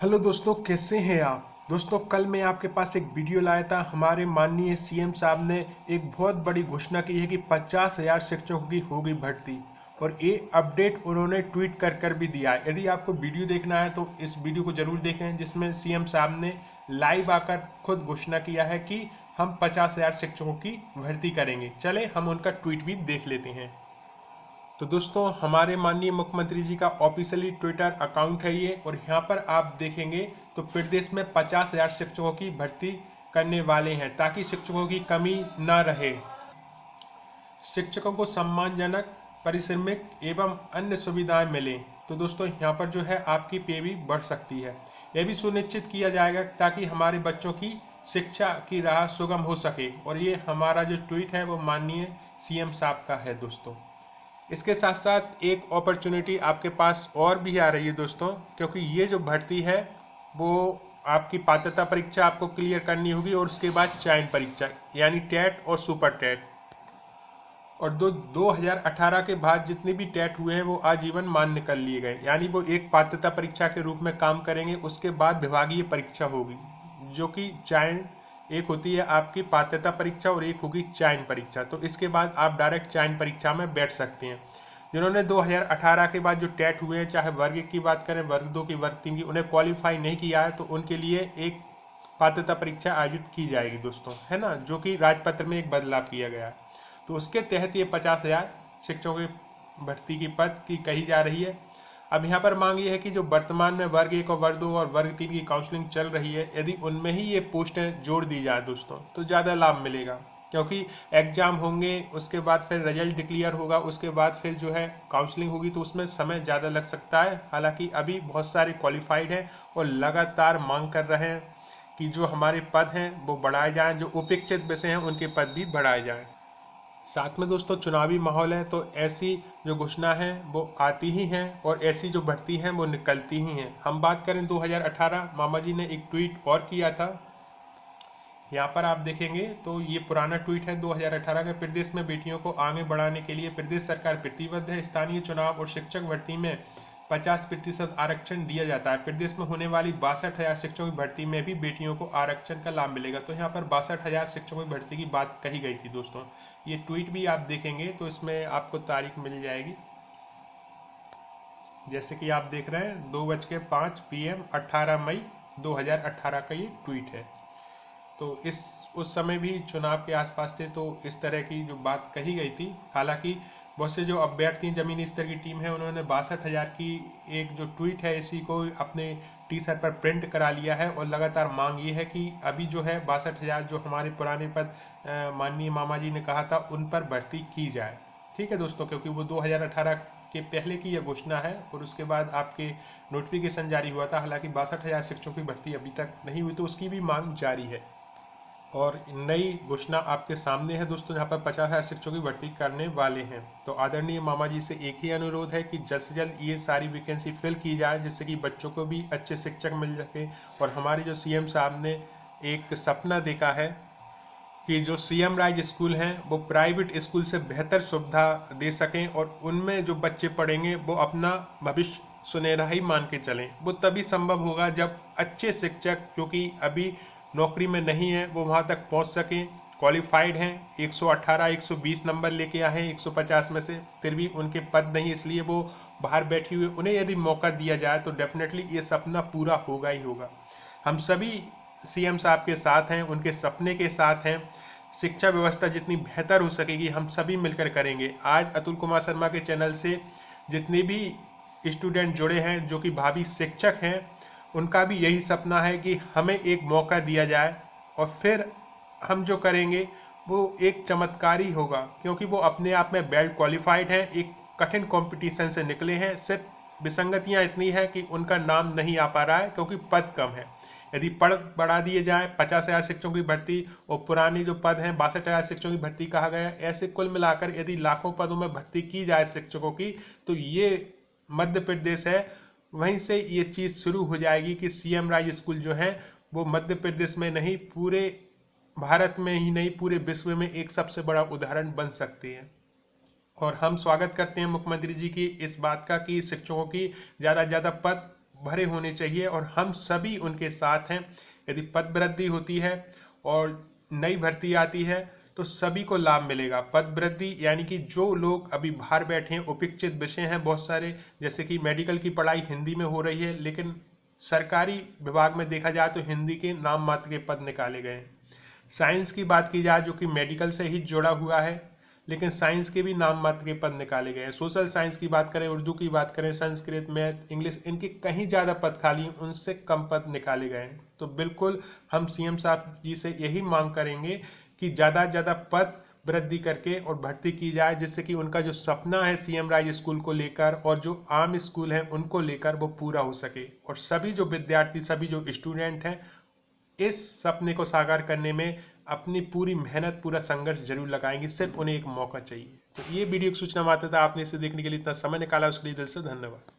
Hello दोस्तों, कैसे हैं आप। दोस्तों, कल मैं आपके पास एक वीडियो लाया था। हमारे माननीय सीएम साहब ने एक बहुत बड़ी घोषणा की है कि 50,000 शिक्षकों की होगी भर्ती, और ये अपडेट उन्होंने ट्वीट कर कर भी दिया है। यदि आपको वीडियो देखना है तो इस वीडियो को जरूर देखें, जिसमें सीएम साहब ने लाइव आकर खुद घोषणा किया है कि हम 50,000 शिक्षकों की भर्ती करेंगे। चले हम उनका ट्वीट भी देख लेते हैं। तो दोस्तों, हमारे माननीय मुख्यमंत्री जी का ऑफिशियली ट्विटर अकाउंट है ये, और यहाँ पर आप देखेंगे तो प्रदेश में 50,000 शिक्षकों की भर्ती करने वाले हैं ताकि शिक्षकों की कमी ना रहे। शिक्षकों को सम्मानजनक, पारिश्रमिक एवं अन्य सुविधाएं मिलें। तो दोस्तों, यहाँ पर जो है आपकी पे भी बढ़ सकती है। यह भी सुनिश्चित किया जाएगा ताकि हमारे बच्चों की शिक्षा की राह सुगम हो सके। और ये हमारा जो ट्वीट है वो माननीय सीएम साहब का है दोस्तों। इसके साथ साथ एक अपॉर्चुनिटी आपके पास और भी आ रही है दोस्तों, क्योंकि ये जो भर्ती है वो आपकी पात्रता परीक्षा आपको क्लियर करनी होगी, और उसके बाद चयन परीक्षा यानी टेट और सुपर टेट। और 2018 के बाद जितने भी टेट हुए हैं वो आजीवन मान्य कर लिए गए, यानी वो एक पात्रता परीक्षा के रूप में काम करेंगे। उसके बाद विभागीय परीक्षा होगी, जो कि चयन, एक होती है आपकी पात्रता परीक्षा और एक होगी चयन परीक्षा। तो इसके बाद आप डायरेक्ट चयन परीक्षा में बैठ सकते हैं। जिन्होंने 2018 के बाद जो टेट हुए हैं, चाहे वर्ग 1 की बात करें, वर्ग 2 की, वर्ग 3 की, उन्हें क्वालिफाई नहीं किया है तो उनके लिए एक पात्रता परीक्षा आयोजित की जाएगी दोस्तों, है ना, जो कि राजपत्र में एक बदलाव किया गया है। तो उसके तहत ये 50,000 शिक्षकों की भर्ती की पद की कही जा रही है। अब यहाँ पर मांग ये है कि जो वर्तमान में वर्ग 1 और वर्ग 2 और वर्ग 3 की काउंसलिंग चल रही है, यदि उनमें ही ये पोस्टें जोड़ दी जाए दोस्तों तो ज़्यादा लाभ मिलेगा, क्योंकि एग्जाम होंगे, उसके बाद फिर रिजल्ट डिक्लेयर होगा, उसके बाद फिर जो है काउंसलिंग होगी, तो उसमें समय ज़्यादा लग सकता है। हालांकि अभी बहुत सारे क्वालिफाइड हैं और लगातार मांग कर रहे हैं कि जो हमारे पद हैं वो बढ़ाए जाएं, जो उपेक्षित विषय हैं उनके पद भी बढ़ाए जाएं। साथ में दोस्तों चुनावी माहौल है, तो ऐसी जो घोषणा है वो आती ही हैं और ऐसी जो भर्ती हैं वो निकलती ही हैं। हम बात करें 2018, मामा जी ने एक ट्वीट और किया था। यहाँ पर आप देखेंगे तो ये पुराना ट्वीट है 2018 का। प्रदेश में बेटियों को आगे बढ़ाने के लिए प्रदेश सरकार प्रतिबद्ध है। स्थानीय चुनाव और शिक्षक भर्ती में 50% आरक्षण दिया जाता है। प्रदेश में होने वाली 62,000 शिक्षकों की भर्ती में भी बेटियों को आरक्षण का लाभ मिलेगा। तो यहाँ पर 62,000 शिक्षकों की भर्ती की बात कही गई थी दोस्तों। ये ट्वीट भी आप देखेंगे तो इसमें आपको तारीख मिल जाएगी, जैसे कि आप देख रहे हैं 2:05 PM 18 मई 2018 का ये ट्वीट है। तो उस समय भी चुनाव के आसपास थे, तो इस तरह की जो बात कही गई थी। हालांकि बहुत से जो अभ्यर्थी जमीनी स्तर की टीम है उन्होंने 62,000 की एक जो ट्वीट है इसी को अपने टी शर्ट पर प्रिंट करा लिया है, और लगातार मांग ये है कि अभी जो है 62,000 जो हमारे पुराने पद माननीय मामा जी ने कहा था उन पर भर्ती की जाए। ठीक है दोस्तों, क्योंकि वो 2018 के पहले की यह घोषणा है और उसके बाद आपके नोटिफिकेशन जारी हुआ था। हालांकि 62,000 शिक्षकों की भर्ती अभी तक नहीं हुई, तो उसकी भी मांग जारी है। और नई घोषणा आपके सामने है दोस्तों, जहाँ पर 50,000 शिक्षकों की भर्ती करने वाले हैं। तो आदरणीय मामा जी से एक ही अनुरोध है कि जल्द से जल्द ये सारी वैकेंसी फिल की जाए, जिससे कि बच्चों को भी अच्छे शिक्षक मिल सके। और हमारे जो सीएम साहब ने एक सपना देखा है कि जो सीएम राइज स्कूल हैं वो प्राइवेट स्कूल से बेहतर सुविधा दे सकें, और उनमें जो बच्चे पढ़ेंगे वो अपना भविष्य सुनहरा ही मान के चलें। वो तभी संभव होगा जब अच्छे शिक्षक, क्योंकि अभी नौकरी में नहीं है, वो वहाँ तक पहुँच सकें। क्वालिफाइड हैं, 118 120 नंबर लेके आए हैं 150 में से, फिर भी उनके पद नहीं, इसलिए वो बाहर बैठी हुई। उन्हें यदि मौका दिया जाए तो डेफिनेटली ये सपना पूरा होगा ही होगा। हम सभी सीएम साहब के साथ हैं, उनके सपने के साथ हैं। शिक्षा व्यवस्था जितनी बेहतर हो सकेगी हम सभी मिलकर करेंगे। आज अतुल कुमार शर्मा के चैनल से जितने भी स्टूडेंट जुड़े हैं जो कि भावी शिक्षक हैं, उनका भी यही सपना है कि हमें एक मौका दिया जाए, और फिर हम जो करेंगे वो एक चमत्कार ही होगा, क्योंकि वो अपने आप में वेल क्वालिफाइड हैं, एक कठिन कंपटीशन से निकले हैं। सिर्फ विसंगतियां इतनी है कि उनका नाम नहीं आ पा रहा है क्योंकि पद कम है। यदि पद बढ़ा दिए जाए, 50,000 शिक्षकों की भर्ती, और पुरानी जो पद हैं 62,000 शिक्षकों की भर्ती कहा गया, ऐसे कुल मिलाकर यदि लाखों पदों में भर्ती की जाए शिक्षकों की, तो ये मध्य प्रदेश है, वहीं से ये चीज़ शुरू हो जाएगी कि सीएम राइज स्कूल जो है वो मध्य प्रदेश में नहीं, पूरे भारत में ही नहीं, पूरे विश्व में एक सबसे बड़ा उदाहरण बन सकती है। और हम स्वागत करते हैं मुख्यमंत्री जी की इस बात का कि शिक्षकों की ज़्यादा से ज़्यादा पद भरे होने चाहिए और हम सभी उनके साथ हैं। यदि पद वृद्धि होती है और नई भर्ती आती है तो सभी को लाभ मिलेगा। पद वृद्धि यानी कि जो लोग अभी बाहर बैठे हैं, उपेक्षित विषय हैं बहुत सारे, जैसे कि मेडिकल की पढ़ाई हिंदी में हो रही है, लेकिन सरकारी विभाग में देखा जाए तो हिंदी के नाम मात्र के पद निकाले गए हैं। साइंस की बात की जाए जो कि मेडिकल से ही जुड़ा हुआ है, लेकिन साइंस के भी नाम मात्र के पद निकाले गए हैं। सोशल साइंस की बात करें, उर्दू की बात करें, संस्कृत, मैथ, इंग्लिश, इनके कहीं ज़्यादा पद खाली हैं, उनसे कम पद निकाले गए हैं। तो बिल्कुल हम सीएम साहब जी से यही मांग करेंगे कि ज़्यादा से ज़्यादा पद वृद्धि करके और भर्ती की जाए, जिससे कि उनका जो सपना है सीएम राइज स्कूल को लेकर और जो आम स्कूल हैं उनको लेकर वो पूरा हो सके और सभी जो विद्यार्थी, सभी जो स्टूडेंट हैं इस सपने को साकार करने में अपनी पूरी मेहनत, पूरा संघर्ष जरूर लगाएंगे। सिर्फ उन्हें एक मौका चाहिए। तो ये वीडियो की सूचना मात्र था, आपने इसे देखने के लिए इतना समय निकाला उसके लिए दिल से धन्यवाद।